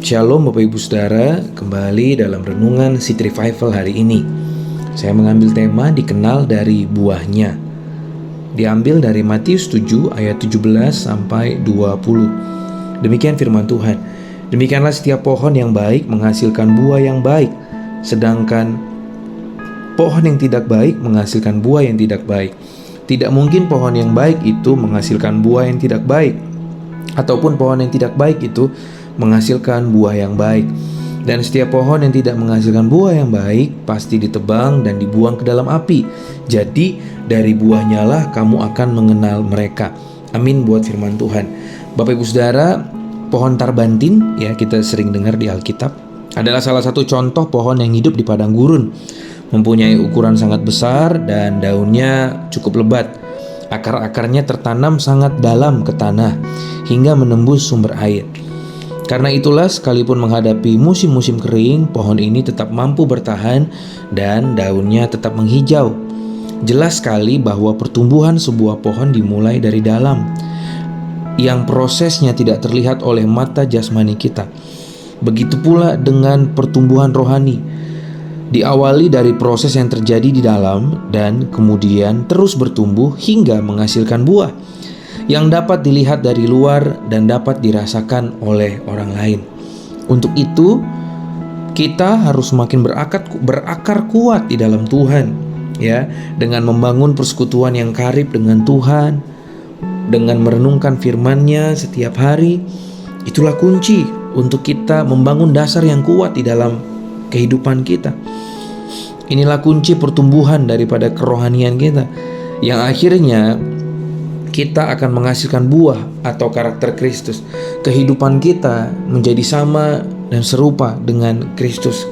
Shalom Bapak Ibu Saudara, kembali dalam Renungan City Revival hari ini. Saya mengambil tema dikenal dari buahnya. Diambil dari Matius 7 ayat 17 sampai 20. Demikian firman Tuhan. Demikianlah setiap pohon yang baik menghasilkan buah yang baik, sedangkan pohon yang tidak baik menghasilkan buah yang tidak baik. Tidak mungkin pohon yang baik itu menghasilkan buah yang tidak baik, ataupun pohon yang tidak baik itu menghasilkan buah yang baik. Dan setiap pohon yang tidak menghasilkan buah yang baik pasti ditebang dan dibuang ke dalam api. Jadi dari buahnya lah kamu akan mengenal mereka. Amin buat firman Tuhan. Bapak Ibu Saudara, pohon tarbantin ya kita sering dengar di Alkitab adalah salah satu contoh pohon yang hidup di padang gurun. Mempunyai ukuran sangat besar dan daunnya cukup lebat. Akar-akarnya tertanam sangat dalam ke tanah hingga menembus sumber air. Karena itulah sekalipun menghadapi musim-musim kering, pohon ini tetap mampu bertahan dan daunnya tetap menghijau. Jelas sekali bahwa pertumbuhan sebuah pohon dimulai dari dalam, yang prosesnya tidak terlihat oleh mata jasmani kita. Begitu pula dengan pertumbuhan rohani. Diawali dari proses yang terjadi di dalam dan kemudian terus bertumbuh hingga menghasilkan buah yang dapat dilihat dari luar dan dapat dirasakan oleh orang lain. Untuk itu, kita harus semakin berakar kuat di dalam Tuhan, ya, dengan membangun persekutuan yang karib dengan Tuhan, dengan merenungkan firman-Nya setiap hari. Itulah kunci untuk kita membangun dasar yang kuat di dalam kehidupan kita. Inilah kunci pertumbuhan daripada kerohanian kita, yang akhirnya kita akan menghasilkan buah atau karakter Kristus. Kehidupan kita menjadi sama dan serupa dengan Kristus.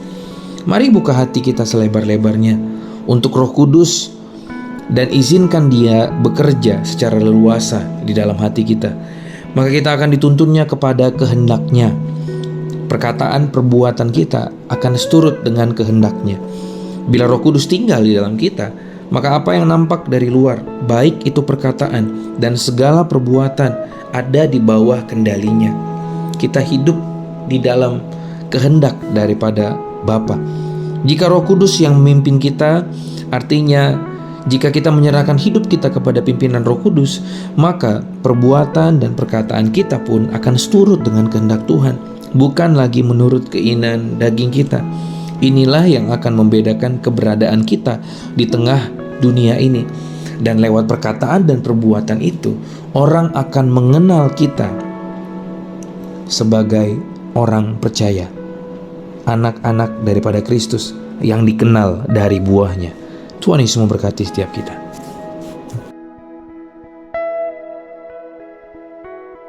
Mari buka hati kita selebar-lebarnya untuk Roh Kudus dan izinkan Dia bekerja secara leluasa di dalam hati kita. Maka kita akan dituntunnya kepada kehendak-Nya. Perkataan perbuatan kita akan seturut dengan kehendak-Nya. Bila Roh Kudus tinggal di dalam kita, maka apa yang nampak dari luar, baik itu perkataan dan segala perbuatan, ada di bawah kendalinya. Kita hidup di dalam kehendak daripada Bapa. Jika Roh Kudus yang memimpin kita, artinya jika kita menyerahkan hidup kita kepada pimpinan Roh Kudus, maka perbuatan dan perkataan kita pun akan seturut dengan kehendak Tuhan, bukan lagi menurut keinginan daging kita. Inilah yang akan membedakan keberadaan kita di tengah dunia ini. Dan lewat perkataan dan perbuatan itu, orang akan mengenal kita sebagai orang percaya, anak-anak daripada Kristus yang dikenal dari buahnya. Tuhan Yesus memberkati setiap kita.